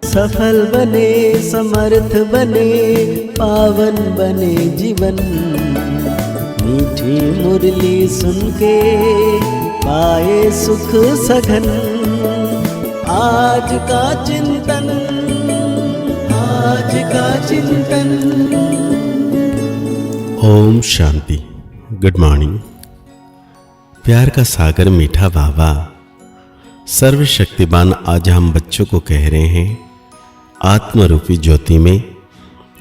सफल बने, समर्थ बने, पावन बने जीवन। मीठी मुरली सुन के पाए सुख सघन। आज का चिंतन, आज का चिंतन। ओम शांति। Good morning. प्यार का सागर मीठा बाबा सर्वशक्तिमान आज हम बच्चों को कह रहे हैं, आत्मरूपी ज्योति में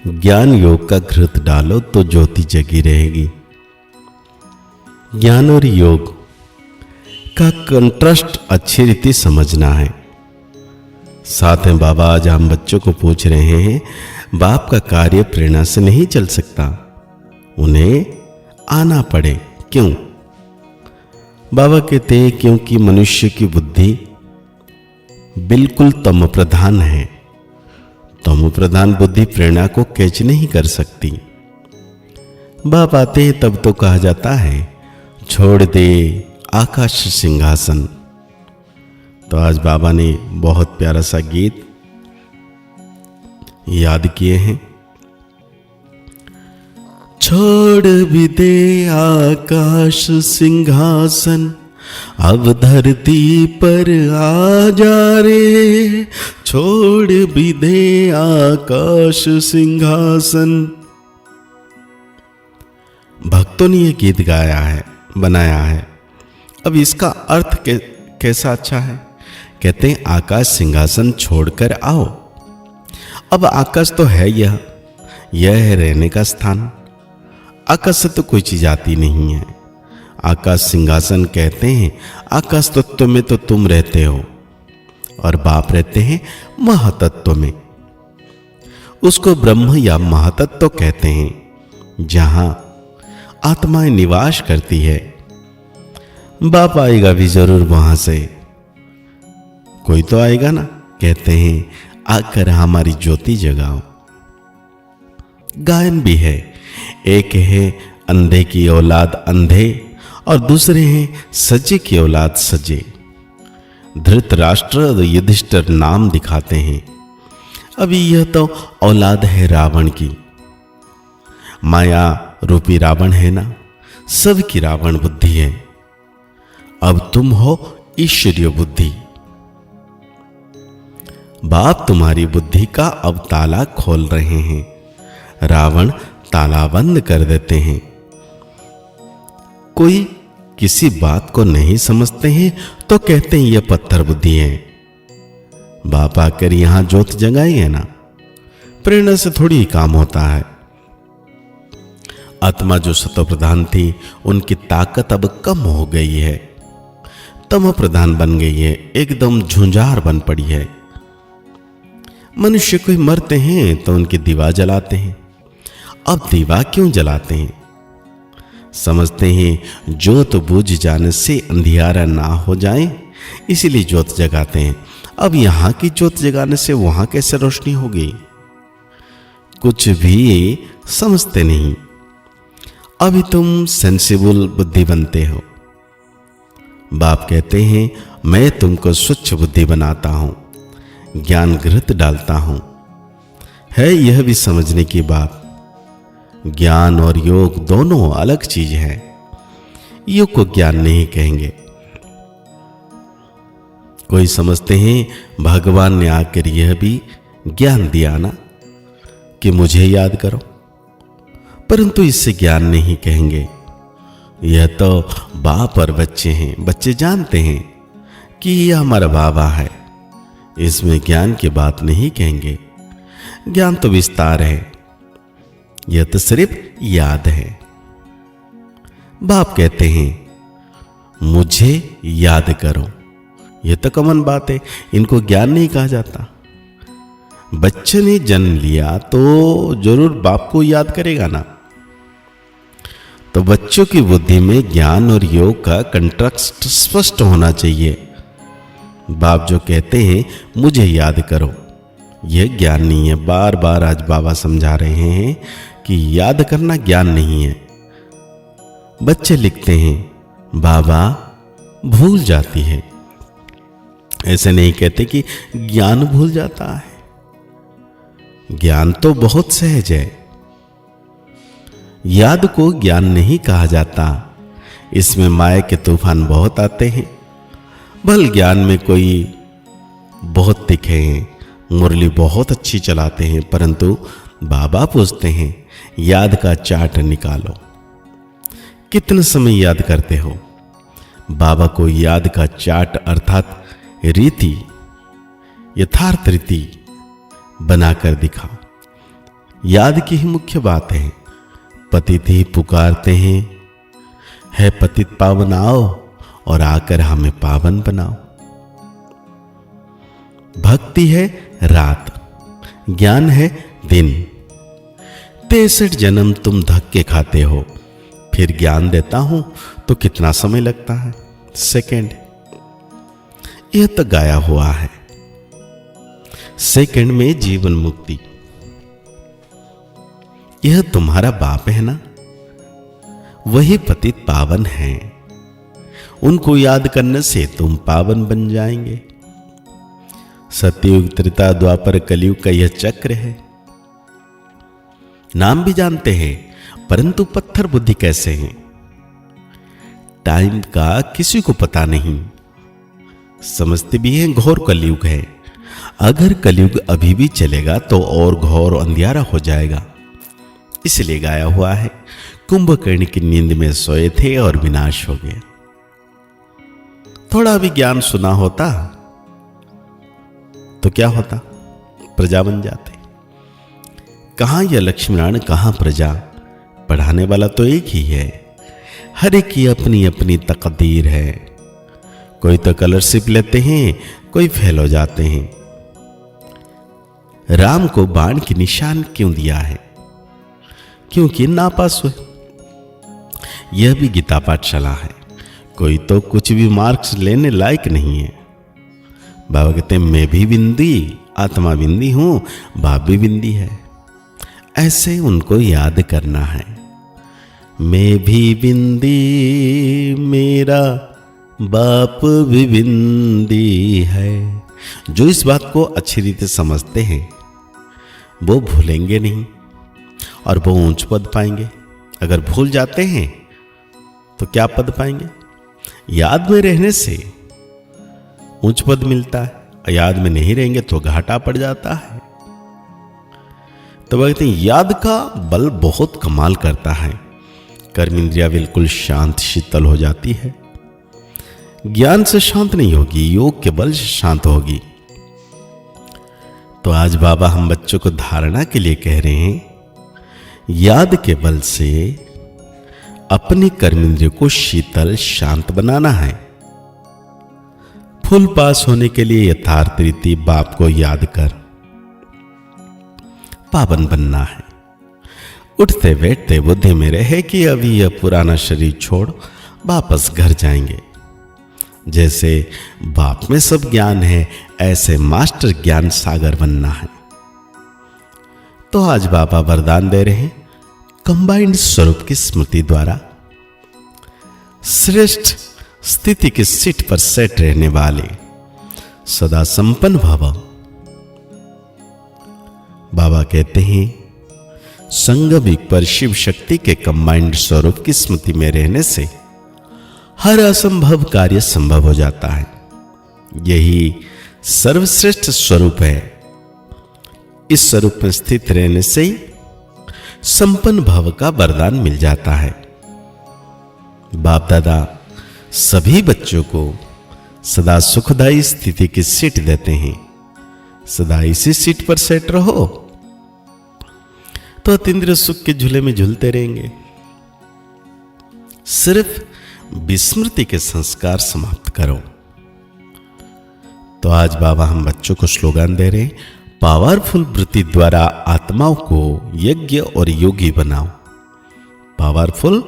ज्ञान योग का घृत डालो तो ज्योति जगी रहेगी। ज्ञान और योग का कंट्रास्ट अच्छी रीति समझना है। साथ में बाबा आज हम बच्चों को पूछ रहे हैं, बाप का कार्य प्रेरणा से नहीं चल सकता, उन्हें आना पड़े। क्यों? बाबा कहते हैं क्योंकि मनुष्य की बुद्धि बिल्कुल तम प्रधान है। तम प्रधान बुद्धि प्रेरणा को कैच नहीं कर सकती। बाप आते हैं तब तो कहा जाता है छोड़ दे आकाश सिंहासन। तो आज बाबा ने बहुत प्यारा सा गीत याद किए हैं। छोड़ भी दे आकाश सिंहासन, अब धरती पर आ जा रे। छोड़ भी दे आकाश सिंहासन। भक्तों ने यह गीत गाया है, बनाया है। अब इसका अर्थ कैसा अच्छा है। कहते हैं आकाश सिंहासन छोड़कर आओ। अब आकाश तो है, यह है रहने का स्थान। आकाश से तो कोई चीज आती नहीं है। आकाश सिंहासन कहते हैं आकाश तत्व में तो तुम रहते हो और बाप रहते हैं महातत्व में। उसको ब्रह्म या महातत्व कहते हैं, जहां आत्माएं निवास करती है। बाप आएगा भी जरूर वहां से, कोई तो आएगा ना। कहते हैं आकर हमारी ज्योति जगाओ। गायन भी है, एक है अंधे की औलाद अंधे और दूसरे हैं सज्जे की औलाद सज्जे। धृतराष्ट्र युधिष्ठिर नाम दिखाते हैं। अभी यह तो औलाद है रावण की। माया रूपी रावण है ना, सबकी रावण बुद्धि है। अब तुम हो ईश्वरीय बुद्धि। बाप तुम्हारी बुद्धि का अब ताला खोल रहे हैं। रावण ताला बंद कर देते हैं। कोई किसी बात को नहीं समझते हैं तो कहते हैं यह पत्थर बुद्धि है। बाप आकर यहां ज्योत जगाएंगे ना, प्रेरणा से थोड़ी ही काम होता है। आत्मा जो सतो प्रधान थी, उनकी ताकत अब कम हो गई है, तम प्रधान बन गई है, एकदम झुंझार बन पड़ी है। मनुष्य कोई मरते हैं तो उनकी दीवा जलाते हैं। अब दीवा क्यों जलाते हैं? समझते हैं ज्योत बुझ जाने से अंधियारा ना हो जाए, इसीलिए ज्योत जगाते हैं। अब यहां की ज्योत जगाने से वहां कैसे रोशनी होगी? कुछ भी समझते नहीं। अभी तुम सेंसिबल बुद्धि बनते हो। बाप कहते हैं मैं तुमको स्वच्छ बुद्धि बनाता हूं, ज्ञान घृत डालता हूं। है यह भी समझने की बात, ज्ञान और योग दोनों अलग चीज है। योग को ज्ञान नहीं कहेंगे। कोई समझते हैं भगवान ने आकर यह भी ज्ञान दिया ना कि मुझे याद करो, परंतु इससे ज्ञान नहीं कहेंगे। यह तो बाप और बच्चे हैं। बच्चे जानते हैं कि यह हमारा बाबा है, इसमें ज्ञान की बात नहीं कहेंगे। ज्ञान तो विस्तार है, यह तो सिर्फ याद है। बाप कहते हैं मुझे याद करो। यह तो कॉमन बात है, इनको ज्ञान नहीं कहा जाता। बच्चे ने जन्म लिया तो जरूर बाप को याद करेगा ना। तो बच्चों की बुद्धि में ज्ञान और योग का कंट्रास्ट स्पष्ट होना चाहिए। बाप जो कहते हैं मुझे याद करो, यह ज्ञान नहीं है। बार बार आज बाबा समझा रहे हैं कि याद करना ज्ञान नहीं है। बच्चे लिखते हैं बाबा भूल जाती है। ऐसे नहीं कहते कि ज्ञान भूल जाता है। ज्ञान तो बहुत सहज है। याद को ज्ञान नहीं कहा जाता, इसमें माया के तूफान बहुत आते हैं। भल ज्ञान में कोई बहुत तिखे हैं, मुरली बहुत अच्छी चलाते हैं, परंतु बाबा पूछते हैं याद का चार्ट निकालो, कितना समय याद करते हो। बाबा को याद का चार्ट अर्थात रीति, यथार्थ रीति बनाकर दिखा। याद की ही मुख्य बात है। पतित ही पुकारते हैं, है पतित पावन आओ और आकर हमें पावन बनाओ। भक्ति है रात, ज्ञान है दिन। 63 जन्म तुम धक्के खाते हो, फिर ज्ञान देता हूं तो कितना समय लगता है? सेकंड। यह तो गाया हुआ है, सेकंड में जीवन मुक्ति। यह तुम्हारा बाप है ना, वही पतित पावन है। उनको याद करने से तुम पावन बन जाएंगे। सतयुग, त्रेता, द्वापर, कलयुग का यह चक्र है। नाम भी जानते हैं, परंतु पत्थर बुद्धि कैसे हैं? टाइम का किसी को पता नहीं। समझते भी हैं घोर कलयुग है। अगर कलयुग अभी भी चलेगा तो और घोर अंधियारा हो जाएगा। इसलिए गाया हुआ है, कुंभकर्ण की नींद में सोए थे और विनाश हो गया। थोड़ा भी ज्ञान सुना होता तो क्या होता? प्रजा बन जाते। कहां यह लक्ष्मीनारायण, कहां प्रजा? पढ़ाने वाला तो एक ही है। हर एक की अपनी अपनी तकदीर है। कोई तो स्कॉलरशिप लेते हैं, कोई फेल हो जाते हैं। राम को बाण की निशान क्यों दिया है? क्योंकि नापास हुए। यह भी गीता पाठशाला है। कोई तो कुछ भी मार्क्स लेने लायक नहीं है। बाबा कहते हैं मैं भी बिंदी, आत्मा बिंदी हूं, बाप भी बिंदी है। ऐसे उनको याद करना है। मैं भी बिंदी, मेरा बाप भी बिंदी है। जो इस बात को अच्छी रीति समझते हैं वो भूलेंगे नहीं और वो ऊंच पद पाएंगे। अगर भूल जाते हैं तो क्या पद पाएंगे? याद में रहने से ऊंच पद मिलता है, याद में नहीं रहेंगे तो घाटा पड़ जाता है। तो कहते हैं याद का बल बहुत कमाल करता है। कर्म इंद्रिया बिल्कुल शांत शीतल हो जाती है। ज्ञान से शांत नहीं होगी, योग के बल से शांत होगी। तो आज बाबा हम बच्चों को धारणा के लिए कह रहे हैं, याद के बल से अपने कर्म इंद्रिय को शीतल शांत बनाना है। फुल पास होने के लिए यथार्थ रीति बाप को याद कर पावन बनना है। उठते बैठते बुद्धि में रहे कि अभी यह पुराना शरीर छोड़ वापस घर जाएंगे। जैसे बाप में सब ज्ञान है, ऐसे मास्टर ज्ञान सागर बनना है। तो आज बाबा वरदान दे रहे हैं, कंबाइंड स्वरूप की स्मृति द्वारा श्रेष्ठ स्थिति की सीट पर सेट रहने वाले सदा संपन्न भव। बाबा कहते हैं संगमिक पर शिव शक्ति के कंबाइंड स्वरूप की स्मृति में रहने से हर असंभव कार्य संभव हो जाता है। यही सर्वश्रेष्ठ स्वरूप है। इस स्वरूप में स्थित रहने से ही संपन्न भव का वरदान मिल जाता है। बाप दादा सभी बच्चों को सदा सुखदायी स्थिति की सीट देते हैं। सदा इसी सीट पर सेट रहो तो अतीन्द्रिय सुख के झूले में झूलते रहेंगे। सिर्फ विस्मृति के संस्कार समाप्त करो। तो आज बाबा हम बच्चों को स्लोगन दे रहे हैं, पावरफुल वृत्ति द्वारा आत्माओं को यज्ञ और योगी बनाओ। पावरफुल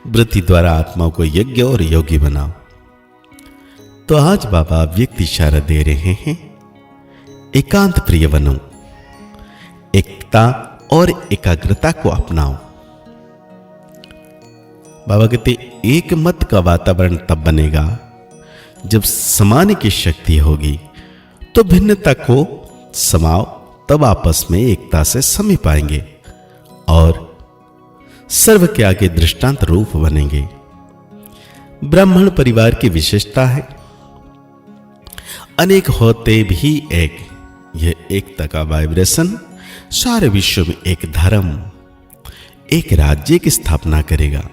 वृत्ति द्वारा आत्माओं को यज्ञ और योगी बनाओ। तो आज बाबा व्यक्ति इशारा दे रहे हैं, एकांत प्रिय बनो, एकता और एकाग्रता को अपनाओ। बाबा कहते एक मत का वातावरण तब बनेगा जब समाने की शक्ति होगी। तो भिन्नता को समाओ, तब आपस में एकता से समी पाएंगे और सर्व के आगे दृष्टांत रूप बनेंगे। ब्राह्मण परिवार की विशेषता है अनेक होते भी एक। यह एकता का वाइब्रेशन सारे विश्व में एक धर्म, एक राज्य की स्थापना करेगा।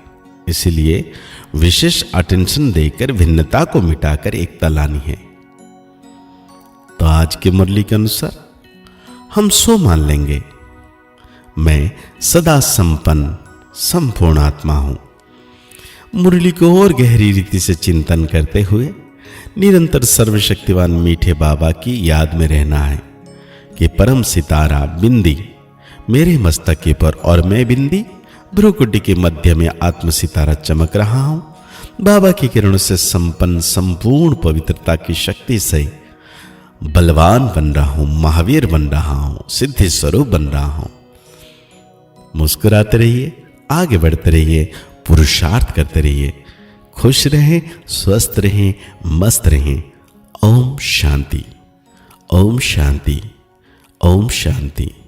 इसलिए विशेष अटेंशन देकर भिन्नता को मिटाकर एकता लानी है। तो आज की मुरली के अनुसार हम सो मान लेंगे, मैं सदा संपन्न संपूर्ण आत्मा हूं। मुरली को और गहरी रीति से चिंतन करते हुए निरंतर सर्वशक्तिवान मीठे बाबा की याद में रहना है कि परम सितारा बिंदी मेरे मस्तक के पर और मैं बिंदी भ्रुकुटी के मध्य में आत्म सितारा चमक रहा हूं। बाबा की किरणों से संपन्न संपूर्ण पवित्रता की शक्ति से बलवान बन रहा हूं, महावीर बन रहा हूं, सिद्धि स्वरूप बन रहा हूं। मुस्कुराते रहिए, आगे बढ़ते रहिए, पुरुषार्थ करते रहिए, खुश रहें, स्वस्थ रहें, मस्त रहें। ओम शांति, ओम शांति, ओम शांति।